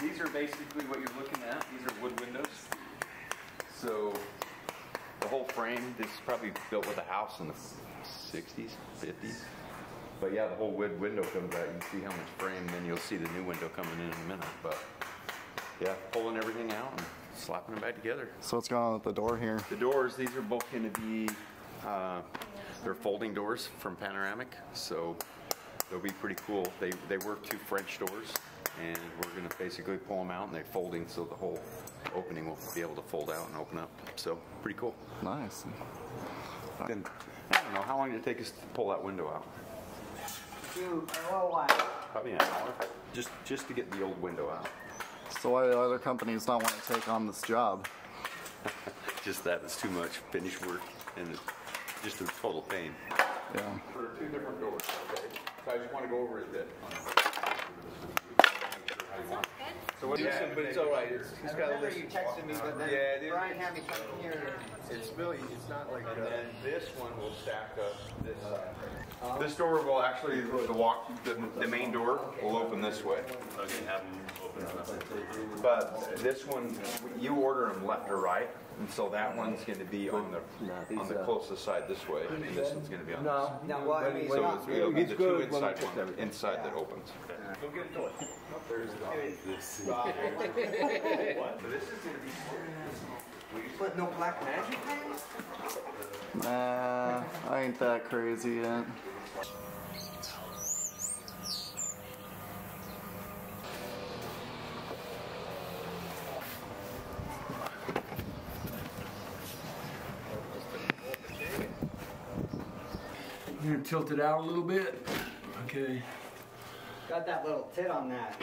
these are basically what you're looking at. These are wood windows. So the whole frame, this is probably built with a house in the 60s, 50s. But yeah, the whole wood window comes out. You can see how much frame, then you'll see the new window coming in a minute. But yeah, pulling everything out and slapping them back together. So what's going on with the door here? The doors, these are both going to be, they're folding doors from Panoramic. So they'll be pretty cool. They were 2 French doors, and we're going to basically pull them out, and they're folding so the whole opening will be able to fold out and open up. So pretty cool. Nice. Then, I don't know, how long did it take us to pull that window out? Probably an hour. Just to get the old window out. So why do other companies not want to take on this job? Just that, it's too much finished work, and it's just a total pain. Yeah. There are 2 different doors, okay? So I just want to go over it a bit. So what do you say? But it's all right. He's got a list. You texted me, but then Brian had me come here. It's really, it's not like And then this one will stack up this side. This door will actually, the main door will open this way. Okay, have them open up. But this one, you order them left or right, and so that one's going to be on the closest side this way, and this one's going to be on this. No, well, I mean, So it'll be the 2 inside one, inside that opens. Go get a toy. So this is going to be. But no black magic? Nah, I ain't that crazy yet. I'm gonna tilt it out a little bit. Okay. Got that little tit on that.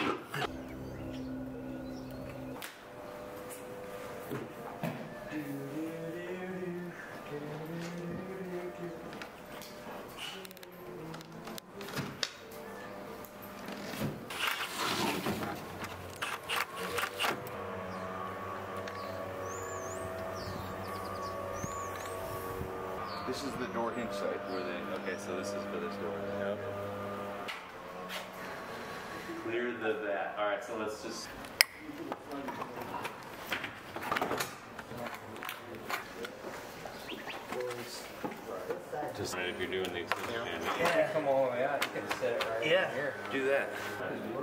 This is the door hinge side. Okay, so this is for this door. Yep. Clear that. All right, so let's just. Just if you're doing the extension. Yeah, come all the way out. You can set it right here. Do that.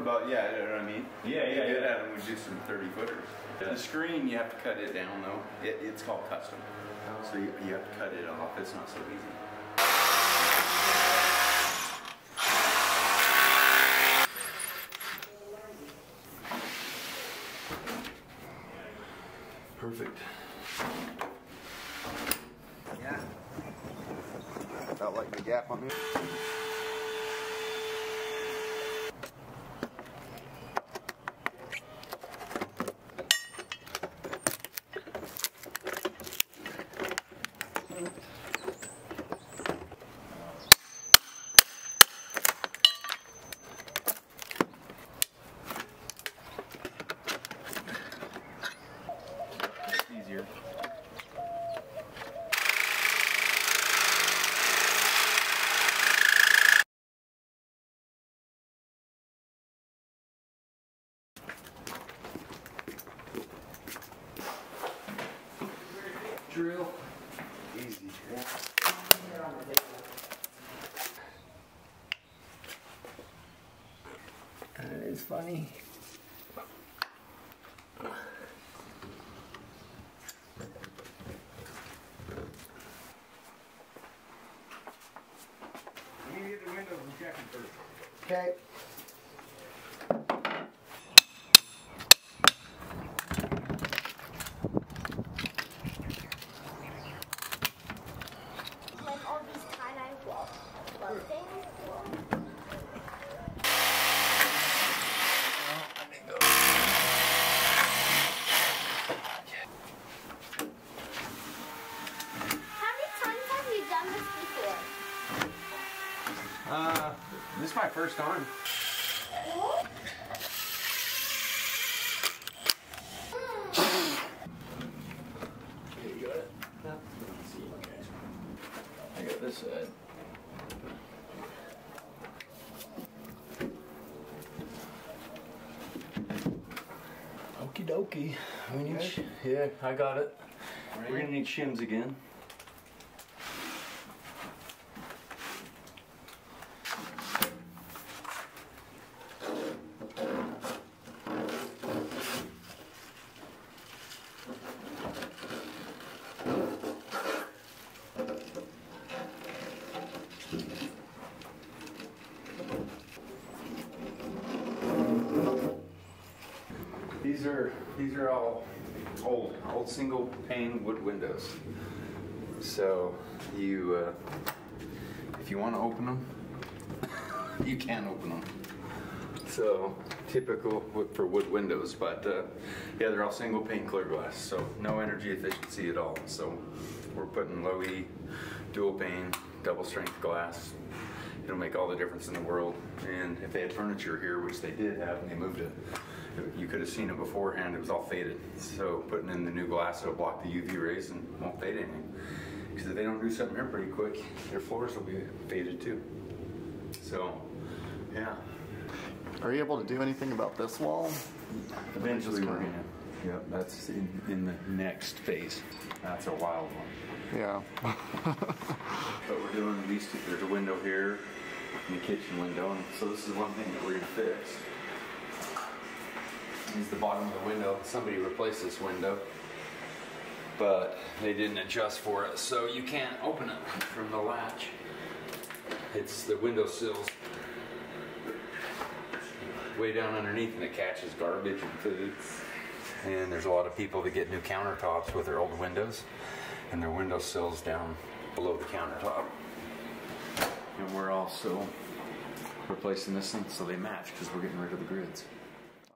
But yeah, you know what I mean? Yeah. And we do some 30-footers. The screen, you have to cut it down though. It's called custom. So you have to cut it off. It's not so easy. Perfect. Yeah. Felt like the gap on here. Easier. Drill. Easy. That is funny. You need the windows and check them first. Okay. Like all these tie-dye glove things. How many times have you done this before? This is my first time. You got it? Yeah. I got this side. dokie. We need, yeah, I got it. We're gonna need shims again. These are all old single pane wood windows. So you, if you want to open them, you can open them. So typical for wood windows, but yeah, they're all single pane clear glass, so no energy efficiency at all. So we're putting low E, dual pane, double strength glass. It'll make all the difference in the world. And if they had furniture here, which they did have, and they moved it, you could have seen it beforehand. It was all faded. So putting in the new glass, it'll block the UV rays and won't fade anything. Because if they don't do something here pretty quick, their floors will be faded too. So, yeah. Are you able to do anything about this wall? Eventually we're gonna. Yep, that's in the next phase. That's a wild one. Yeah. But we're doing these two. There's a window here, and the kitchen window, and so this is one thing that we're gonna fix. Is the bottom of the window. Somebody replaced this window, but they didn't adjust for it, so you can't open it from the latch. It's the window sills way down underneath, and it catches garbage and food. And there's a lot of people that get new countertops with their old windows, and their window sills down below the countertop. And we're also replacing this one so they match, because we're getting rid of the grids.